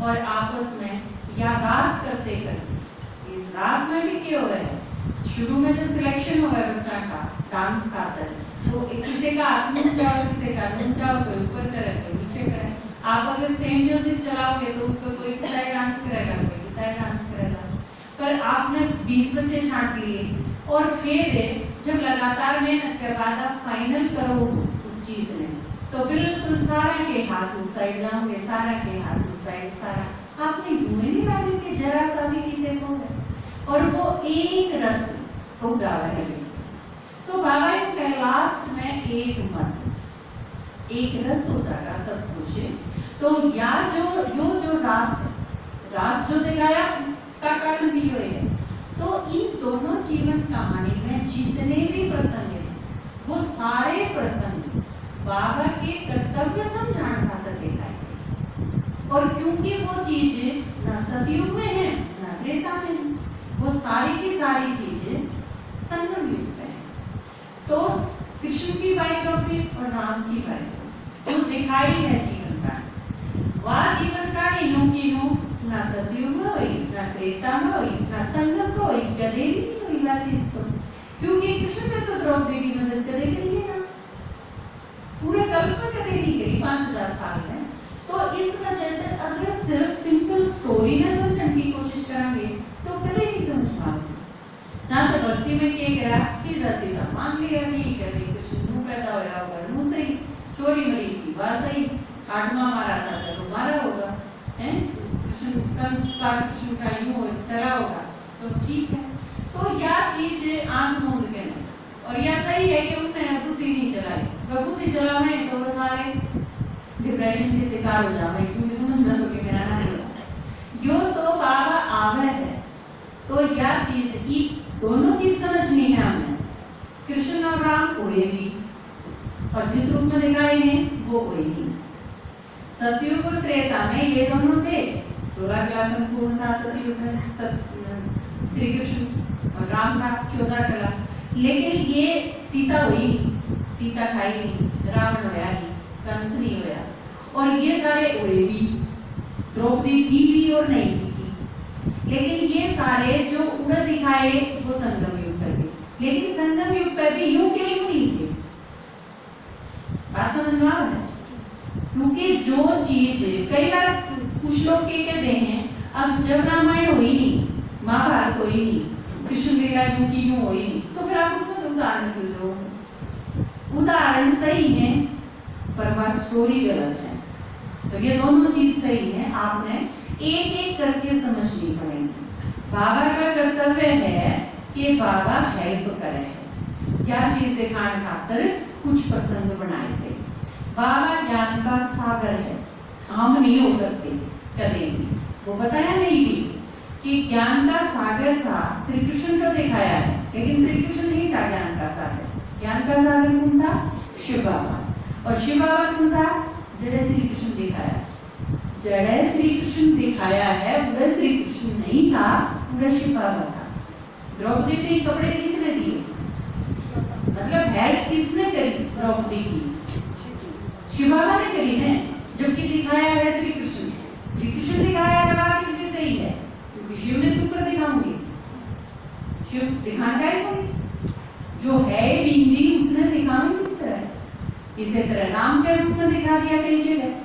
और आपस में या रास करते करते, रास में भी क्या हुआ है, शुरू में जब सिलेक्शन हुआ है बच्चा का डांस का है, तो एक किसी का हाथ में जाओ, किसी का मुंह जाओ, कोई ऊपर करे कोई नीचे करे। आप अगर सेम म्यूजिक चलाओगे तो उस पर कोई किस साइड डांस करेगा, कोई किस साइड डांस करेगा। पर आपने 20 बच्चे छांट लिए और फिर जब लगातार मेहनत के बाद आप फाइनल करो उस चीज में, तो बिल्कुल सारा के हाथ उस साइड जाओगे, सारा के हाथ उस साइड, सारा आपने यूं ही नहीं डाली कि जरा सा भी की देखो, और वो एक रस हो जा रहा है। तो बाबा के लास्ट में एक मन, एक रस हो जाएगा सब कुछ। तो या जो रास जो दिखाया उसका कारण भी जो है। तो इन दोनों जीवन कहानी में जितने भी प्रसंग हैं, वो सारे प्रसंग बाबा के कर्तव्य समझाने खातर दिखाए। और क्योंकि वो चीज न सतयुग में है न त्रेता में है, वो सारी की सारी चीजें संगम युग में है। तो कृष्ण की बायोग्राफी और राम की बायोग्राफी जो दिखाई है जीवन कहानी, वह जीवन कहानी नो न सतयुग में हुई, न त्रेता में हुई, न संगम में हुई, कदे भी नहीं हुई वह चीज को। क्योंकि कृष्ण ने तो द्रौपदी की मदद कदे करी है ना, पूरे कल्प में कदे नहीं करी 5000 साल में। तो इस वजह से अगर सिर्फ सिंपल स्टोरी में समझने की कोशिश करेंगे तो कदे नहीं समझ पाओगे। जहाँ तक भक्ति में क्या करा, सीधा सीधा मान लिया नहीं कर रही, कृष्ण मुंह पैदा होया होगा, मुंह सही, चोरी मरी थी बात सही, आठवां मारा था तो मारा होगा, हैं कृष्ण कृष्ण का यूं चला होगा तो ठीक है। तो यह चीज आंख मूंद के नहीं, और यह सही है कि उनने बुद्धि नहीं चलाई, अगर बुद्धि चलावे तो वो सारे डिप्रेशन के शिकार हो जावे, क्योंकि समझ तो कि मेरा ना यो तो बाबा आवे है। तो यह चीज दोनों चीज समझनी है हमें, कृष्ण और राम कोई भी, और जिस रूप में दिखाए हैं वो कोई नहीं। सतयुग और त्रेता में ये दोनों थे, 16 कला संपूर्ण था सतयुग में श्री कृष्ण, और राम था 14 कला। लेकिन ये सीता हुई नहीं, सीता खाई नहीं, रावण होया नहीं, कंस नहीं होया, और ये सारे हुए भी, द्रौपदी थी भी और नहीं भी थी। लेकिन ये सारे जो उड़ दिखाए वो संगम युग पर थे, लेकिन संगम युग पर भी यूं के यूं नहीं थे। बात समझ में आ रहा है? क्योंकि जो चीज कई बार कुछ लोग क्या कहते हैं, अब जब रामायण हुई नहीं, महाभारत हुई नहीं, कृष्ण लीला यूं की यूं हुई नहीं, तो फिर आप उसमें उदाहरण क्यों लो? उदाहरण सही है पर बात स्टोरी गलत है। तो ये दोनों चीज सही है, आपने एक एक करके समझनी पड़ेगी। बाबा का कर्तव्य है कि बाबा हेल्प करें, क्या चीज दिखाने खातिर कुछ प्रसंग बनाए थे। बाबा ज्ञान का सागर है, हम नहीं हो सकते कभी भी। वो बताया नहीं थी कि ज्ञान का सागर था, श्री कृष्ण को दिखाया है, लेकिन श्री कृष्ण नहीं था ज्ञान का सागर। ज्ञान का सागर कौन था? शिव बाबा। और शिव बाबा कौन था? जड़े श्री कृष्ण दिखाया, जड़े श्री कृष्ण दिखाया है, उधर श्री कृष्ण नहीं था, उधर शिव बाबा था। द्रौपदी के कपड़े किसने दिए, मतलब हेल्प किसने करी द्रौपदी की? शिव बाबा ने करी है, जबकि दिखाया है श्री कृष्ण। श्री कृष्ण दिखाया है, बात इसलिए सही है क्योंकि शिव ने टुकड़ा दिखाऊंगी, शिव दिखाने का ही जो है बिंदी उसने दिखाना किस तरह, इसी तरह राम के रूप में दिखा दिया कई जगह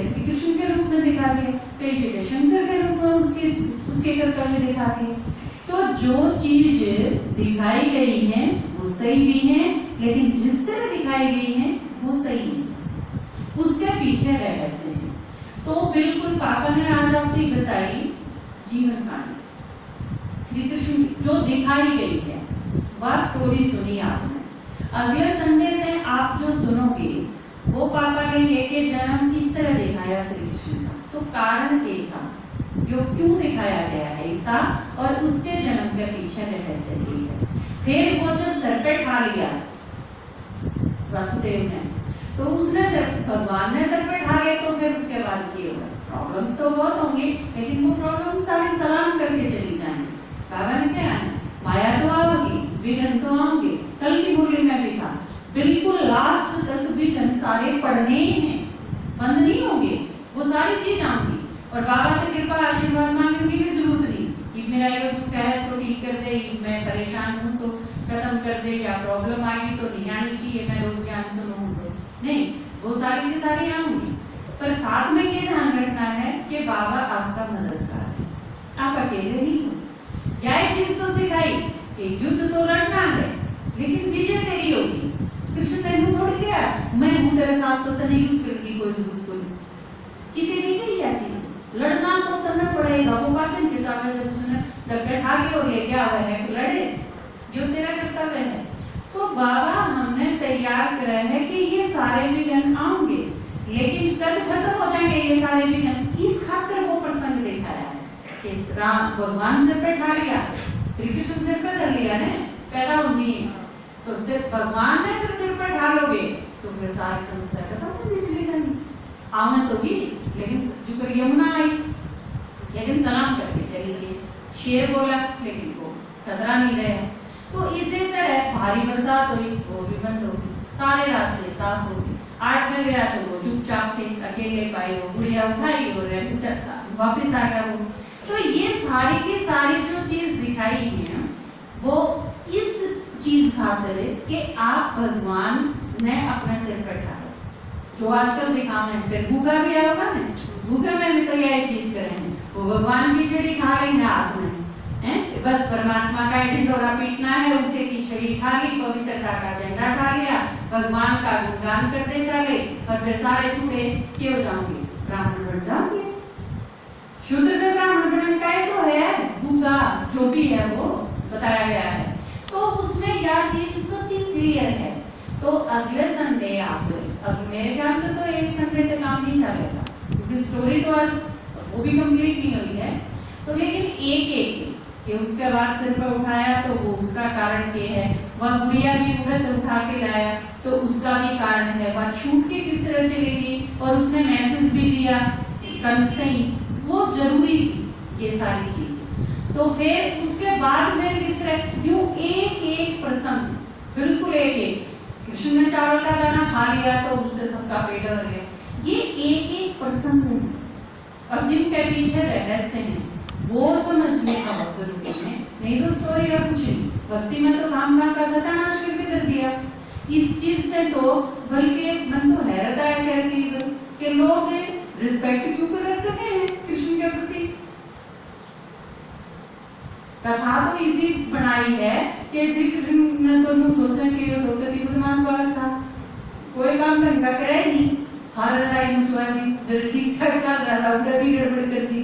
श्री कृष्ण के रूप में दिखा दिया, कई जगह शंकर के रूप में उसके कर्तव्य दिखा दिए। तो जो चीज दिखाई गई है वो सही भी है, लेकिन जिस तरह दिखाई गई है वो सही नहीं, उसके पीछे रहस्य है। तो बिल्कुल पापा ने आज आपको बताई जीवन कहानी, श्री कृष्ण जो दिखाई गई है वह स्टोरी सुनी आपने। अगले संडे में आप जो सुनोगे वो पापा ने लेके जन्म इस तरह दिखाया श्री कृष्ण का, तो कारण क्या था, जो क्यों दिखाया गया है ऐसा, और उसके जन्म के पीछे रहस्य है। फिर वो जब सर पे खा लिया वासुदेव ने, तो उसने भगवान ने सर पे खा लिया, तो फिर उसके बाद क्या होगा? प्रॉब्लम्स तो बहुत होंगे, लेकिन वो प्रॉब्लम सारे सलाम करके चली जाएंगे। बाबा ने क्या है, माया तो आओगी, विघ्न तो आओगे। कल की मुरली में भी था, बिल्कुल लास्ट तक विघ्न सारे पढ़ने ही हैं, बंद नहीं होंगे, वो सारी चीज आऊंगी। और बाबा से कृपा आशीर्वाद मांगने की भी जरूरत नहीं कि मेरा ये दुख है तो ठीक कर दे, मैं परेशान हूँ तो खत्म कर दे, या प्रॉब्लम आ गई तो नहीं आनी चाहिए, मैं रोज ज्ञान सुनूँ तो नहीं, वो सारी की सारी आऊंगी। पर साथ में ये ध्यान रखना है कि बाबा आपका मददगार है, आप अकेले नहीं हो। यह चीज तो सिखाई कि युद्ध तो लड़ना है लेकिन विजय तेरी होगी। कृष्ण तेनू थोड़ी गया मैं हूं तेरे साथ तो तेरे युद्ध करने की कोई जरूरत कोई कितनी भी गई यह चीज, लड़ना तो करना पड़ेगा। वो पाचन के जाकर जब उसने डॉक्टर ठाके और ले गया हुआ है तो लड़े, जो तेरा कर्तव्य है। तो बाबा हमने तैयार करा है कि ये सारे विघ्न आएंगे लेकिन कद खत्म हो जाएंगे ये सारे विघ्न। इस खातिर वो प्रसंग दिखाया है कि राम भगवान सिर पे ठा लिया, श्री कृष्ण सिर पे धर लिया ने पैदा होती है, तो सिर्फ भगवान ने अगर सिर पर ढालोगे तो फिर सारी समस्या खत्म होती चली जाएगी। आमद होगी लेकिन जुकर यमुना आई लेकिन सलाम करके चली गई, शेर बोला लेकिन वो खतरा नहीं रहे। तो इसी तरह भारी बरसात हुई वो भी बंद हो गई, सारे रास्ते साफ हो गए। 8 में गया तो वो चुपचाप थे, अकेले पाई वो गुड़िया उठाई और चलता वापिस आ गया वो। तो ये सारी की सारी जो चीज दिखाई है वो इस चीज खातिर कि आप भगवान ने अपने सिर पर ढाला। जो आजकल दिखावा है फिर भूखा भी आएगा ना, भूखे में भी तो यही चीज करेंगे, वो भगवान की छड़ी खा लेंगे हाथ में हैं, बस परमात्मा का ढिंढोरा पीटना है, उसे की छड़ी खा ली, पवित्रता का झंडा खा लिया, भगवान का गुणगान करते चले और फिर सारे छूटे क्यों जाओगे, ब्राह्मण बन जाओगे। शुद्ध तो ब्राह्मण बनने का ही तो है, दूसरा जो भी है वो बताया गया है। तो उसमें यह चीज कितनी क्लियर है। तो अगले संडे आप मेरे ख्याल से तो एक संडे तक काम नहीं चलेगा क्योंकि स्टोरी तो आज वो भी कंप्लीट नहीं हुई है। तो लेकिन एक कि उसके बाद सिर पर उठाया तो वो उसका कारण ये है, वह गुड़िया भी उधर उठा के लाया तो उसका भी कारण है, वह छूट के किस तरह चली गई और उसने मैसेज भी दिया कंस्टेंट, वो जरूरी थी ये सारी चीजें। तो फिर उसके बाद फिर किस तरह यूं एक प्रसंग बिल्कुल एक कृष्ण ने चावल का दाना खा लिया तो उससे सबका पेट भर गया, ये एक प्रसंग है और जिनके पीछे रहस्य है वो समझने का बहुत जरूरी है, नहीं तो स्टोरी का कुछ नहीं। भक्ति में तो काम का सत्यानाश करके कर दिया, इस चीज से तो बल्कि मन तो हैरत आया करती कि लोग रिस्पेक्ट क्यों कर रख सके हैं कृष्ण के प्रति। कथा तो इसी बनाई है कि श्री कृष्ण ने तो सोचा कि द्रौपदी बदमाश बालक था, कोई काम ढंग का करे नहीं, सारा लड़ाई मचवा दी, जब ठीक ठाक चल रहा था उधर भी गड़बड़ कर दी,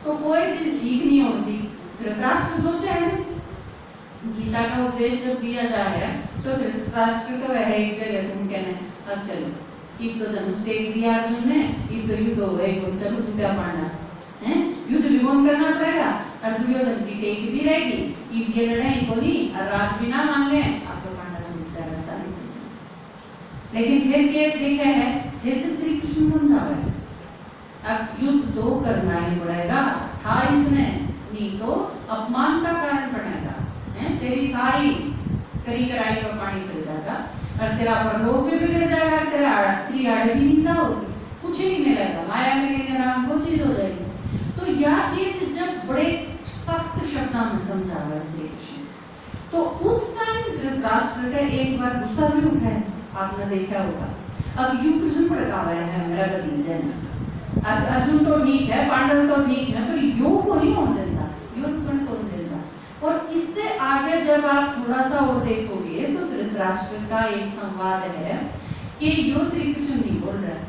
तो कोई चीज ठीक नहीं होती। धृतराष्ट्र सोचा है गीता का उपदेश जब दिया जाए तो धृतराष्ट्र को वह एक जगह सुन के ने अब चलो एक तो धनुष टेक दिया अर्जुन ने, एक तो युद्ध हो गए, चलो छुट्टिया मारना है, युद्ध भी कौन करना पड़ेगा और दुर्योधन की टेक भी रहेगी, ये लड़ाई को नहीं और राज भी ना मांगे अब तो पांडव सारी चीजें। लेकिन फिर ये देखा है फिर जब श्री कृष्ण समझावा है अब युद्ध तो करना ही पड़ेगा, था इसने नहीं तो अपमान का कारण बनेगा, तेरी सारी करी कराई पर पानी पड़ जाएगा और तेरा परलोक भी बिगड़ जाएगा, तेरी आड़े भी निंदा होगी, कुछ नहीं मिलेगा, माया मिलेगा नाम वो चीज हो जाएगी। तो यह चीज जब बड़े सख्त शब्दों में समझा रहा है श्री कृष्ण, तो उस टाइम धृतराष्ट्र का एक बार गुस्सा भी उठा है, आपने देखा होगा। अब युग कृष्ण भड़का हुआ है मेरा भतीजा ने, अर्जुन तो ठीक है, पांडव तो ठीक है, पर योग को नहीं होने देता, योग को नहीं देता। और इससे आगे जब आप थोड़ा सा और देखोगे तो धृतराष्ट्र का एक संवाद है कि यो श्री कृष्ण नहीं बोल रहा,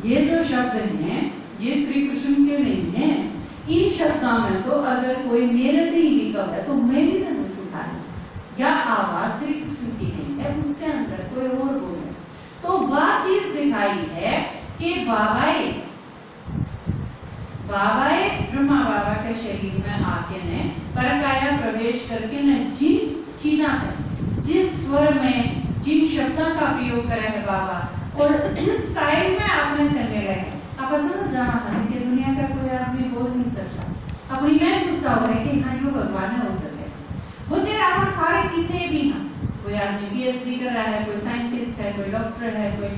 ये जो शब्द हैं ये श्री कृष्ण के नहीं है, इन शब्दों में तो अगर कोई मेरे दिल लिखा है तो मैं भी धनुष उठा लूं, या आवाज श्री कृष्ण की नहीं है, उसके अंदर कोई और बोले। तो वह चीज दिखाई है कि बाबाए ब्रह्मा बाबा के शरीर में आके ने परकाया प्रवेश करके ने जिन चीजा है, जिस स्वर में जिन शब्दों का प्रयोग करे है बाबा और जिस टाइम में आपने करने लगे, आप समझ जाना था कि दुनिया का कोई आदमी बोल नहीं सकता, अपनी मैं सोचता हो रहा है कि हाँ यो भगवान हो सके, वो चाहे आप सारे किसी भी ना, कोई आदमी PhD कर रहा है, कोई साइंटिस्ट है, कोई डॉक्टर है, कोई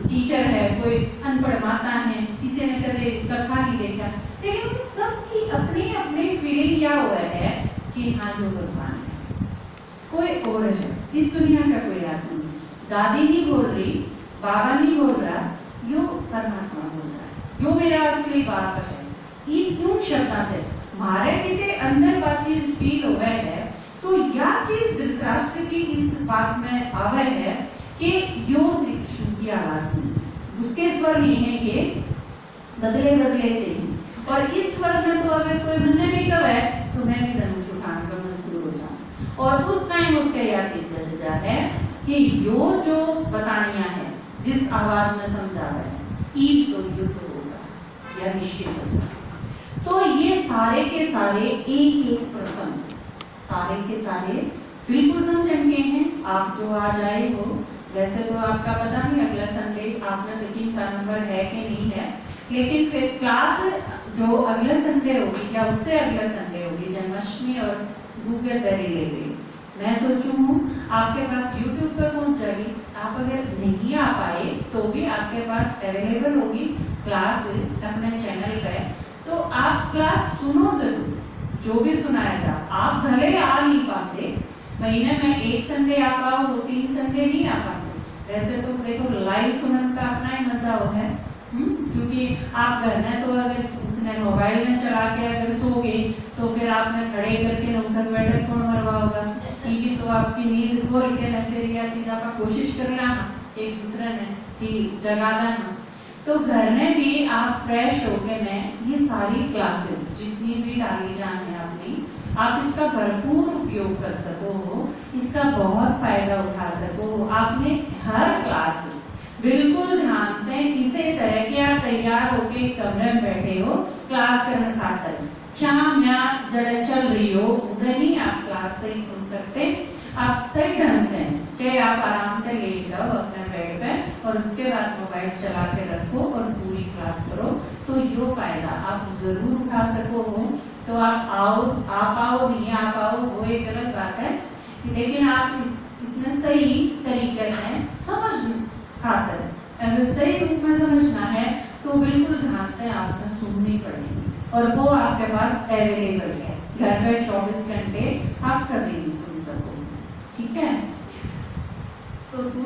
टीचर है, कोई अनपढ़ माता है, किसी ने कदे कथा नहीं देखा, लेकिन सबकी अपनी अपनी फीलिंग क्या हुआ है कि हाँ यो भगवान है, कोई और है, इस दुनिया का कोई आदमी नहीं। दादी नहीं बोल रही, बाबा नहीं बोल रहा, यो परमात्मा बोल रहा है, यो मेरा असली बाप है। ये क्यों शब्द से हमारे किते अंदर बात चीज फील हो गए है, तो यह चीज धृतराष्ट्र की इस बात में आवे है कि यो श्री कृष्ण की आवाज में उसके स्वर नहीं है ये बदले बदले से ही, और इस स्वर में तो अगर कोई मुन्ने भी कहे तो मैं भी धनुष उठाने पर मजबूर हो जाऊं। और उस टाइम उसके यह चीज जजा है कि यो जो बतानिया है जिस आवाज में समझा रहा है ईद तो युद्ध होगा या निश्चित होगा। तो ये सारे के सारे एक एक प्रसंग सारे के सारे बिल्कुल समझेंगे हैं। आप जो आज आए हो, वैसे तो आपका पता नहीं अगला संडे आपने यकीन का नंबर है कि नहीं है, लेकिन फिर क्लास जो अगले संडे होगी या उससे अगले संडे होगी जन्माष्टमी और गूगल रिलेटेड, मैं सोचूं हूँ आपके पास YouTube पर पहुंच जाएगी। आप अगर नहीं आ पाए तो भी आपके पास अवेलेबल होगी क्लास अपने चैनल पे, तो आप क्लास सुनो जरूर, जो भी सुनाया जाए। आप भले आ नहीं पाते, महीने में एक संडे आ पाओ, 2-3 संडे नहीं आ पाते, वैसे तो देखो लाइव सुनने का अपना ही मजा हो है, क्योंकि आप घर में तो अगर उसने मोबाइल में चला के अगर सोगे तो फिर आपने खड़े करके उठक बैठक कौन मरवा होगा, टीवी तो आपकी नींद खोल के न फिर यह चीज आप कोशिश कर रहा एक दूसरे ने कि जगा देना। तो घर में भी आप फ्रेश होके ने ये सारी क्लासेस जितनी भी डाली जाए आपने, आप इसका भरपूर उपयोग कर सको हो, इसका बहुत फायदा उठा सको हो। आपने हर क्लास बिल्कुल ध्यान दें, इसे तरह के आप तैयार होके कमरे में बैठे हो क्लास करने खातर, शाम या जड़े चल रही हो उधर ही आप क्लास सही सुन सकते। आप सही ढंग से चाहे आप आराम से लेट जाओ अपने बेड पे और उसके बाद मोबाइल चला के रखो और पूरी क्लास करो, तो यो फायदा आप जरूर उठा सको हो। तो आप आओ नहीं आ पाओ वो एक अलग बात है, लेकिन आप इसमें सही तरीके से समझ खातर अगर सही रूप में समझना है तो बिल्कुल ध्यान से आपको सुननी पड़ेगी, और वो आपके पास अवेलेबल है घर में 24 घंटे, आप कभी भी सुन सको, ठीक है। तो